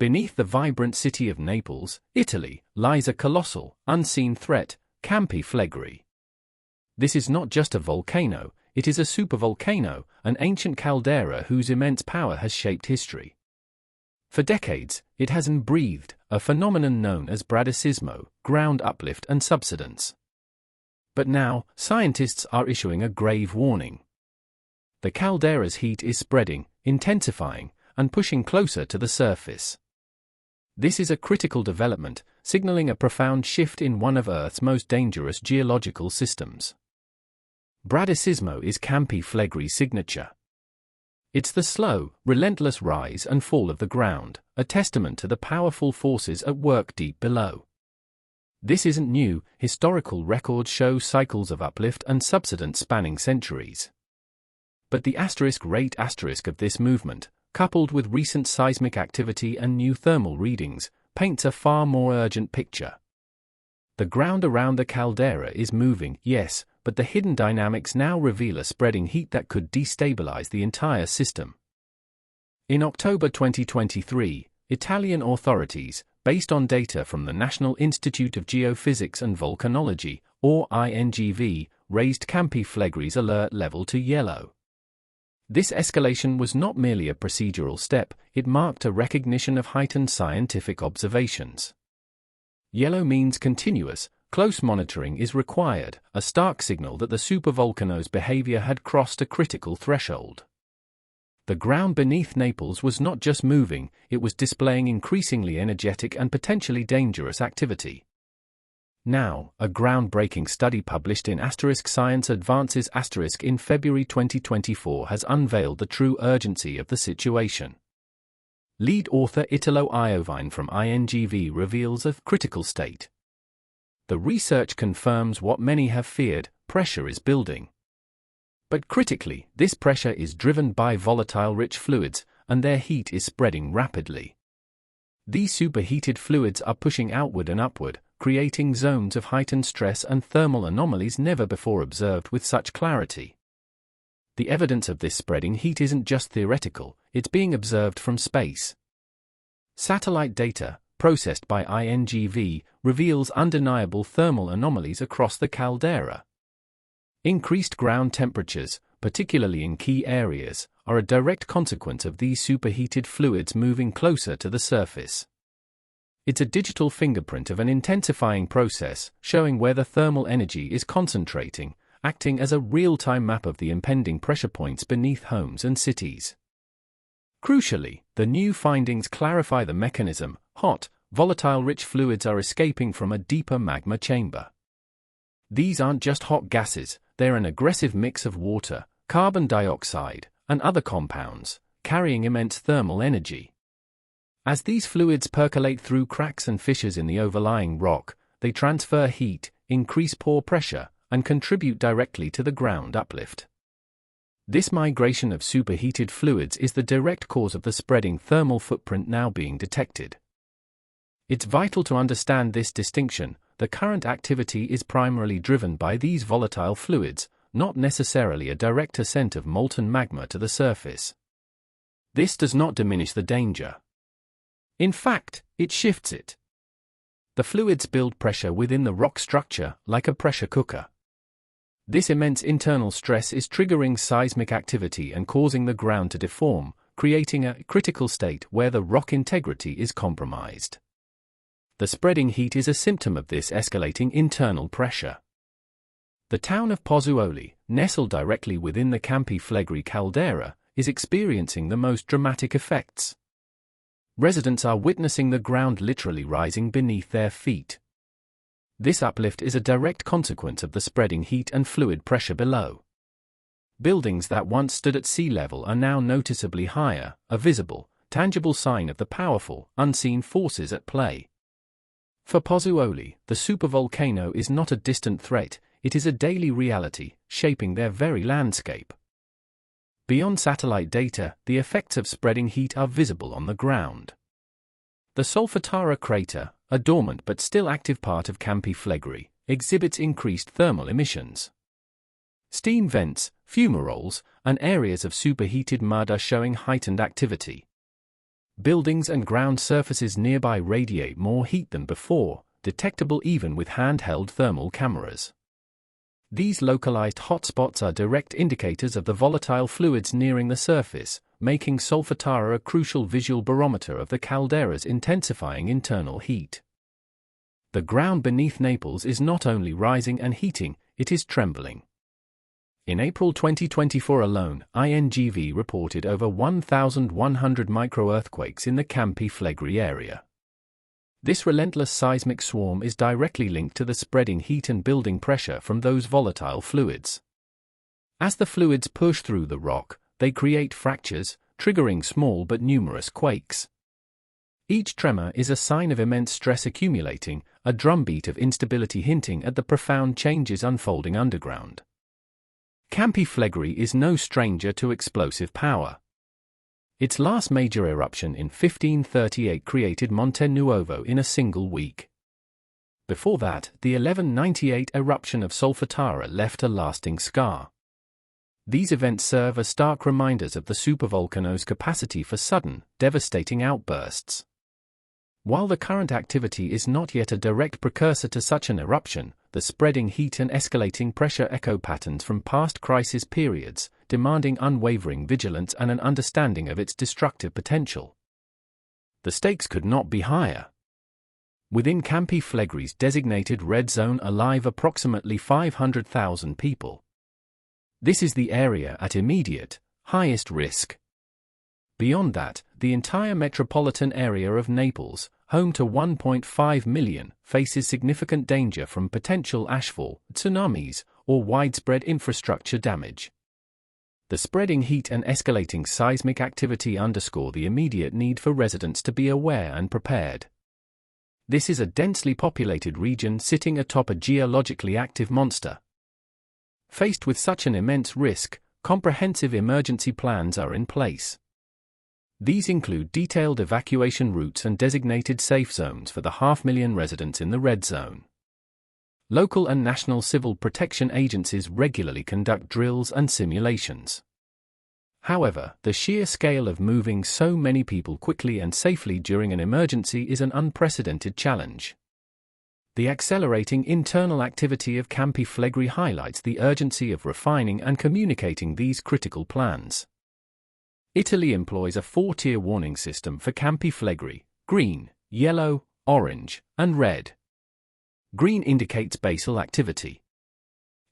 Beneath the vibrant city of Naples, Italy, lies a colossal, unseen threat, Campi Flegrei. This is not just a volcano, it is a supervolcano, an ancient caldera whose immense power has shaped history. For decades, it has breathed, a phenomenon known as bradisismo, ground uplift and subsidence. But now, scientists are issuing a grave warning. The caldera's heat is spreading, intensifying, and pushing closer to the surface. This is a critical development, signaling a profound shift in one of Earth's most dangerous geological systems. Bradisismo is Campi Flegrei's signature. It's the slow, relentless rise and fall of the ground, a testament to the powerful forces at work deep below. This isn't new, historical records show cycles of uplift and subsidence spanning centuries. But the rate of this movement, coupled with recent seismic activity and new thermal readings, paints a far more urgent picture. The ground around the caldera is moving, yes, but the hidden dynamics now reveal a spreading heat that could destabilize the entire system. In October 2023, Italian authorities, based on data from the National Institute of Geophysics and Volcanology, or INGV, raised Campi Flegrei's alert level to yellow. This escalation was not merely a procedural step, it marked a recognition of heightened scientific observations. Yellow means continuous, close monitoring is required, a stark signal that the supervolcano's behavior had crossed a critical threshold. The ground beneath Naples was not just moving, it was displaying increasingly energetic and potentially dangerous activity. Now, a groundbreaking study published in *Science Advances* in February 2024 has unveiled the true urgency of the situation. Lead author Italo Iovine from INGV reveals a critical state. The research confirms what many have feared: pressure is building. But critically, this pressure is driven by volatile-rich fluids, and their heat is spreading rapidly. These superheated fluids are pushing outward and upward, creating zones of heightened stress and thermal anomalies never before observed with such clarity. The evidence of this spreading heat isn't just theoretical, it's being observed from space. Satellite data, processed by INGV, reveals undeniable thermal anomalies across the caldera. Increased ground temperatures, particularly in key areas, are a direct consequence of these superheated fluids moving closer to the surface. It's a digital fingerprint of an intensifying process, showing where the thermal energy is concentrating, acting as a real-time map of the impending pressure points beneath homes and cities. Crucially, the new findings clarify the mechanism: hot, volatile-rich fluids are escaping from a deeper magma chamber. These aren't just hot gases, they're an aggressive mix of water, carbon dioxide, and other compounds, carrying immense thermal energy. As these fluids percolate through cracks and fissures in the overlying rock, they transfer heat, increase pore pressure, and contribute directly to the ground uplift. This migration of superheated fluids is the direct cause of the spreading thermal footprint now being detected. It's vital to understand this distinction: the current activity is primarily driven by these volatile fluids, not necessarily a direct ascent of molten magma to the surface. This does not diminish the danger. In fact, it shifts it. The fluids build pressure within the rock structure, like a pressure cooker. This immense internal stress is triggering seismic activity and causing the ground to deform, creating a critical state where the rock integrity is compromised. The spreading heat is a symptom of this escalating internal pressure. The town of Pozzuoli, nestled directly within the Campi Flegrei caldera, is experiencing the most dramatic effects. Residents are witnessing the ground literally rising beneath their feet. This uplift is a direct consequence of the spreading heat and fluid pressure below. Buildings that once stood at sea level are now noticeably higher, a visible, tangible sign of the powerful, unseen forces at play. For Pozzuoli, the supervolcano is not a distant threat, it is a daily reality, shaping their very landscape. Beyond satellite data, the effects of spreading heat are visible on the ground. The Solfatara crater, a dormant but still active part of Campi Flegrei, exhibits increased thermal emissions. Steam vents, fumaroles, and areas of superheated mud are showing heightened activity. Buildings and ground surfaces nearby radiate more heat than before, detectable even with handheld thermal cameras. These localized hotspots are direct indicators of the volatile fluids nearing the surface, making Solfatara a crucial visual barometer of the caldera's intensifying internal heat. The ground beneath Naples is not only rising and heating, it is trembling. In April 2024 alone, INGV reported over 1,100 micro-earthquakes in the Campi Flegrei area. This relentless seismic swarm is directly linked to the spreading heat and building pressure from those volatile fluids. As the fluids push through the rock, they create fractures, triggering small but numerous quakes. Each tremor is a sign of immense stress accumulating, a drumbeat of instability hinting at the profound changes unfolding underground. Campi Flegrei is no stranger to explosive power. Its last major eruption in 1538 created Monte Nuovo in a single week. Before that, the 1198 eruption of Solfatara left a lasting scar. These events serve as stark reminders of the supervolcano's capacity for sudden, devastating outbursts. While the current activity is not yet a direct precursor to such an eruption, the spreading heat and escalating pressure echo patterns from past crisis periods, demanding unwavering vigilance and an understanding of its destructive potential. The stakes could not be higher. Within Campi Flegrei's designated red zone alive approximately 500,000 people. This is the area at immediate, highest risk. Beyond that, the entire metropolitan area of Naples, home to 1.5 million, faces significant danger from potential ashfall, tsunamis, or widespread infrastructure damage. The spreading heat and escalating seismic activity underscore the immediate need for residents to be aware and prepared. This is a densely populated region sitting atop a geologically active monster. Faced with such an immense risk, comprehensive emergency plans are in place. These include detailed evacuation routes and designated safe zones for the 500,000 residents in the red zone. Local and national civil protection agencies regularly conduct drills and simulations. However, the sheer scale of moving so many people quickly and safely during an emergency is an unprecedented challenge. The accelerating internal activity of Campi Flegrei highlights the urgency of refining and communicating these critical plans. Italy employs a 4-tier warning system for Campi Flegrei: green, yellow, orange, and red. Green indicates basal activity.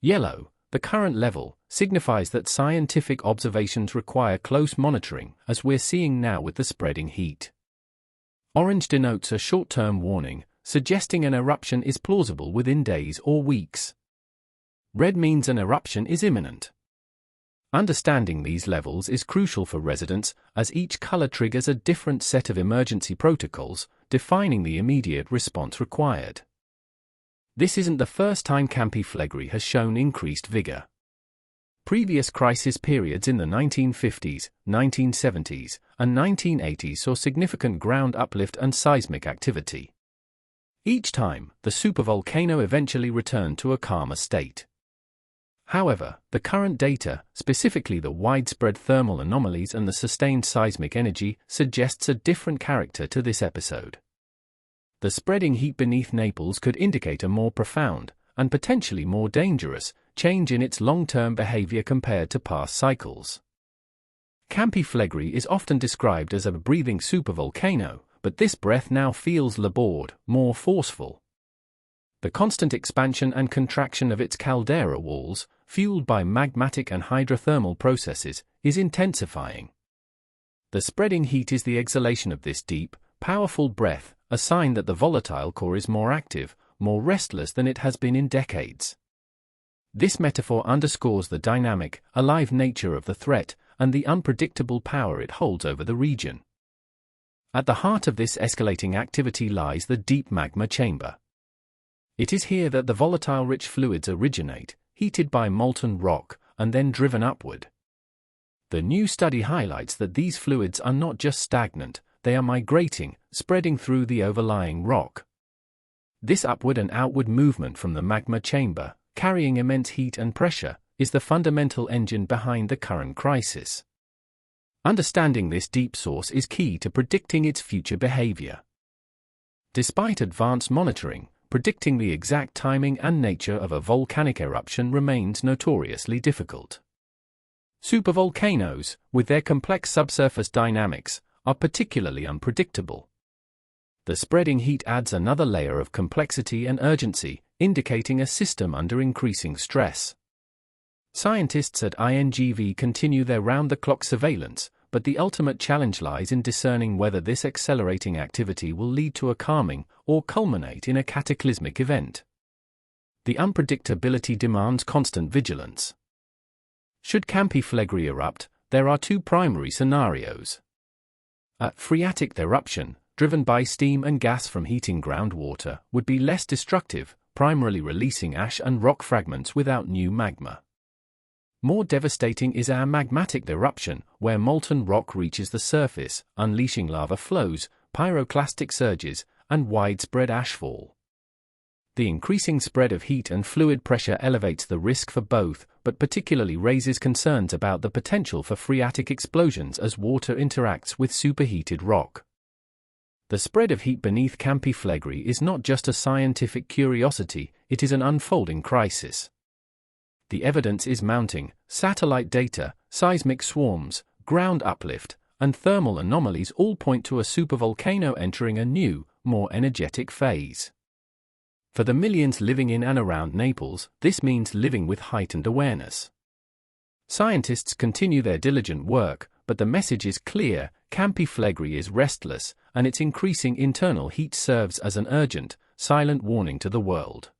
Yellow, the current level, signifies that scientific observations require close monitoring, as we're seeing now with the spreading heat. Orange denotes a short-term warning, suggesting an eruption is plausible within days or weeks. Red means an eruption is imminent. Understanding these levels is crucial for residents, as each color triggers a different set of emergency protocols, defining the immediate response required. This isn't the first time Campi Flegrei has shown increased vigor. Previous crisis periods in the 1950s, 1970s, and 1980s saw significant ground uplift and seismic activity. Each time, the supervolcano eventually returned to a calmer state. However, the current data, specifically the widespread thermal anomalies and the sustained seismic energy, suggests a different character to this episode. The spreading heat beneath Naples could indicate a more profound, and potentially more dangerous, change in its long-term behavior compared to past cycles. Campi Flegrei is often described as a breathing supervolcano, but this breath now feels labored, more forceful. The constant expansion and contraction of its caldera walls, fueled by magmatic and hydrothermal processes, is intensifying. The spreading heat is the exhalation of this deep, powerful breath, a sign that the volatile core is more active, more restless than it has been in decades. This metaphor underscores the dynamic, alive nature of the threat, and the unpredictable power it holds over the region. At the heart of this escalating activity lies the deep magma chamber. It is here that the volatile-rich fluids originate, heated by molten rock, and then driven upward. The new study highlights that these fluids are not just stagnant, they are migrating, spreading through the overlying rock. This upward and outward movement from the magma chamber, carrying immense heat and pressure, is the fundamental engine behind the current crisis. Understanding this deep source is key to predicting its future behavior. Despite advanced monitoring, predicting the exact timing and nature of a volcanic eruption remains notoriously difficult. Supervolcanoes, with their complex subsurface dynamics, are particularly unpredictable. The spreading heat adds another layer of complexity and urgency, indicating a system under increasing stress. Scientists at INGV continue their round-the-clock surveillance, but the ultimate challenge lies in discerning whether this accelerating activity will lead to a calming or culminate in a cataclysmic event. The unpredictability demands constant vigilance. Should Campi Flegrei erupt, there are two primary scenarios. A phreatic eruption, driven by steam and gas from heating groundwater, would be less destructive, primarily releasing ash and rock fragments without new magma. More devastating is a magmatic eruption, where molten rock reaches the surface, unleashing lava flows, pyroclastic surges, and widespread ashfall. The increasing spread of heat and fluid pressure elevates the risk for both, but particularly raises concerns about the potential for phreatic explosions as water interacts with superheated rock. The spread of heat beneath Campi Flegrei is not just a scientific curiosity, it is an unfolding crisis. The evidence is mounting: satellite data, seismic swarms, ground uplift, and thermal anomalies all point to a supervolcano entering a new, more energetic phase. For the millions living in and around Naples, this means living with heightened awareness. Scientists continue their diligent work, but the message is clear: Campi Flegrei is restless, and its increasing internal heat serves as an urgent, silent warning to the world.